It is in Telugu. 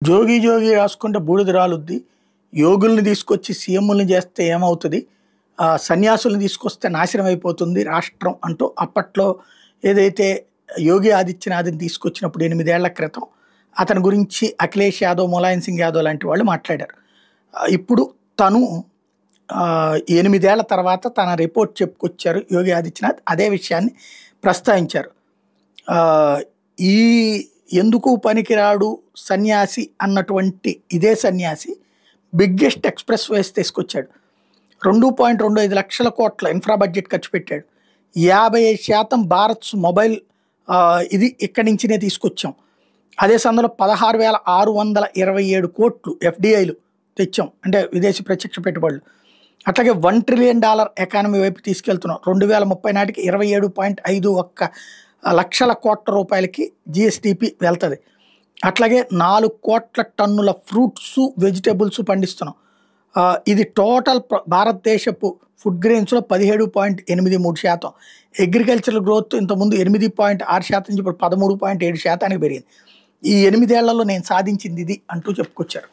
జోగి జోగి రాసుకుంటే బూడిద రాలుద్ది. యోగుల్ని తీసుకొచ్చి సీఎంలను చేస్తే ఏమవుతుంది, సన్యాసులను తీసుకొస్తే నాశనం అయిపోతుంది రాష్ట్రం అంటూ అప్పట్లో ఏదైతే యోగి ఆదిత్యనాథ్ని తీసుకొచ్చినప్పుడు 8 ఏళ్ల క్రితం అతని గురించి అఖిలేష్ యాదవ్, ములాయం సింగ్ యాదవ్ లాంటి వాళ్ళు మాట్లాడారు. ఇప్పుడు తను 8 ఏళ్ల తర్వాత తన రిపోర్ట్ చెప్పుకొచ్చారు యోగి ఆదిత్యనాథ్. అదే విషయాన్ని ప్రస్తావించారు. ఈ ఎందుకు పనికిరాడు సన్యాసి అన్నటువంటి ఇదే సన్యాసి బిగ్గెస్ట్ ఎక్స్ప్రెస్ వేస్ తీసుకొచ్చాడు. 2.25 లక్షల కోట్ల ఇన్ఫ్రా బడ్జెట్ ఖర్చు పెట్టాడు. 55% భారత్ మొబైల్ ఇది ఇక్కడి నుంచినే తీసుకొచ్చాం. అదే సమయంలో 16,627 కోట్లు ఎఫ్డిఐలు తెచ్చాం, అంటే విదేశీ ప్రత్యక్ష పెట్టుబడులు. అట్లాగే $1 ట్రిలియన్ ఎకానమీ వైపు తీసుకెళ్తున్నాం. 2030 నాటికి 27.51 లక్షల కోట్ల రూపాయలకి జిఎస్డిపి వెళ్తుంది. అట్లాగే 4 కోట్ల టన్నుల ఫ్రూట్స్, వెజిటేబుల్స్ పండిస్తున్నాం. ఇది టోటల్ భారతదేశపు ఫుడ్ గ్రెయిన్స్లో 17.83%. అగ్రికల్చరల్ గ్రోత్ ఇంతకుముందు 8.6% నుంచి ఇప్పుడు 13.7% పెరిగింది. ఈ 8 ఏళ్లలో నేను సాధించింది ఇది అంటూ చెప్పుకొచ్చారు.